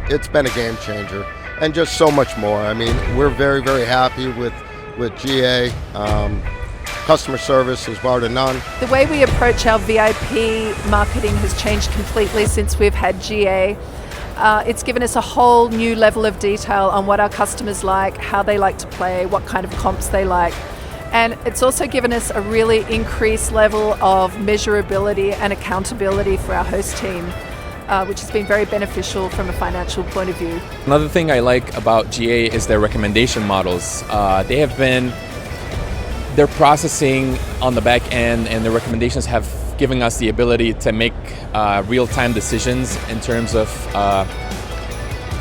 It's been a game changer, and just so much more. I mean, we're very, very happy with GA. Customer service is bar to none. The way we approach our VIP marketing has changed completely since we've had GA. It's given us a whole new level of detail on what our customers like, how they like to play, what kind of comps they like. And it's also given us a really increased level of measurability and accountability for our host team, which has been very beneficial from a financial point of view. Another thing I like about GA is their recommendation models. Their processing on the back end and the recommendations have given us the ability to make real-time decisions in terms of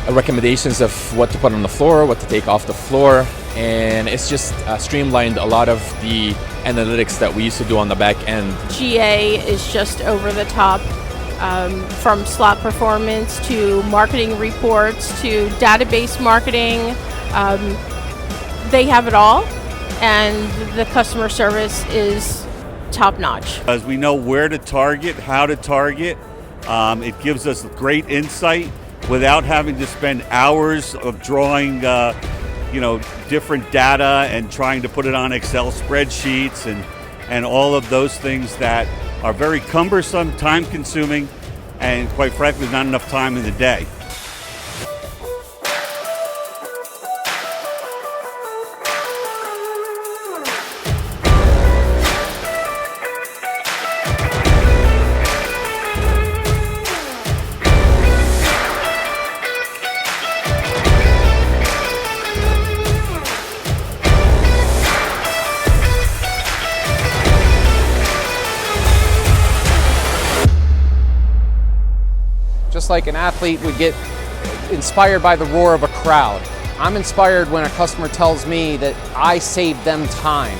recommendations of what to put on the floor, what to take off the floor, and it's just streamlined a lot of the analytics that we used to do on the back end. GA is just over the top, from slot performance to marketing reports to database marketing. They have it all, and the customer service is top-notch. As we know where to target, how to target, it gives us great insight without having to spend hours of drawing different data and trying to put it on Excel spreadsheets and all of those things that are very cumbersome, time-consuming, and quite frankly, not enough time in the day. Just like an athlete would get inspired by the roar of a crowd, I'm inspired when a customer tells me that I saved them time.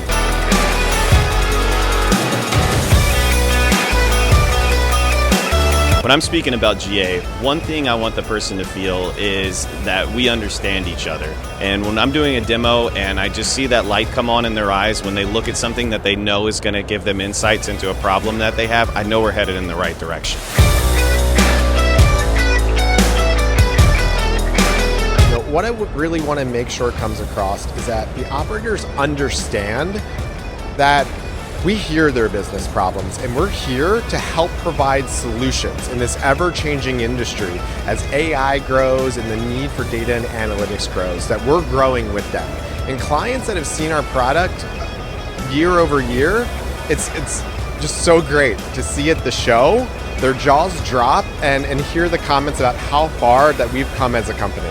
When I'm speaking about GA, one thing I want the person to feel is that we understand each other. And when I'm doing a demo and I just see that light come on in their eyes when they look at something that they know is going to give them insights into a problem that they have, I know we're headed in the right direction. What I would really want to make sure comes across is that the operators understand that we hear their business problems and we're here to help provide solutions in this ever-changing industry as AI grows and the need for data and analytics grows, that we're growing with them. And clients that have seen our product year over year, it's just so great to see at the show, their jaws drop and hear the comments about how far that we've come as a company.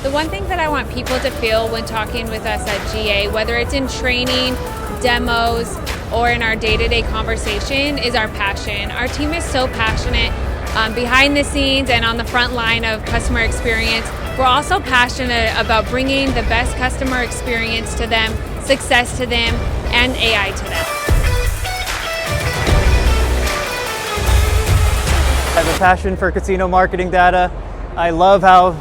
The one thing that I want people to feel when talking with us at GA, whether it's in training, demos, or in our day-to-day conversation, is our passion. Our team is so passionate behind the scenes and on the front line of customer experience. We're also passionate about bringing the best customer experience to them, success to them, and AI to them. I have a passion for casino marketing data. I love how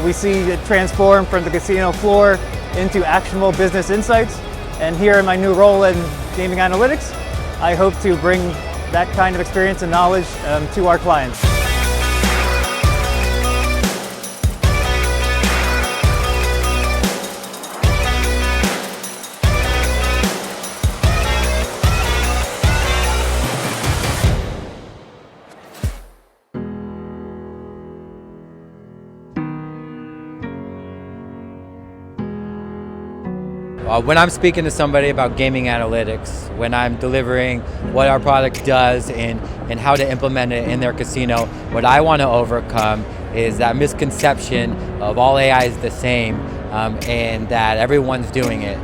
we see it transform from the casino floor into actionable business insights. And here in my new role in gaming analytics, I hope to bring that kind of experience and knowledge to our clients. When I'm speaking to somebody about gaming analytics, when I'm delivering what our product does and how to implement it in their casino, what I want to overcome is that misconception of all AI is the same and that everyone's doing it,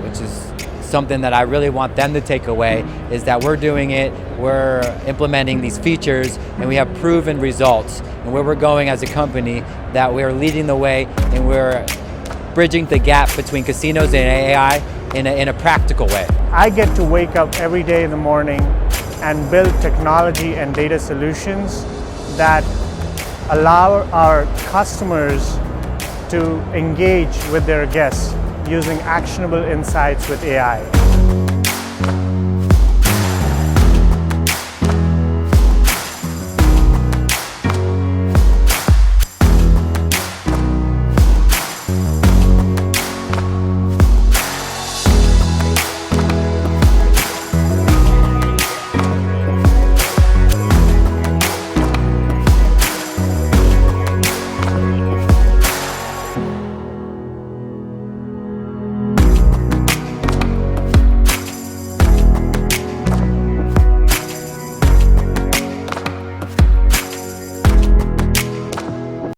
which is something that I really want them to take away, is that we're doing it, we're implementing these features, and we have proven results. And where we're going as a company, that we're leading the way and we're bridging the gap between casinos and AI in a practical way. I get to wake up every day in the morning and build technology and data solutions that allow our customers to engage with their guests using actionable insights with AI.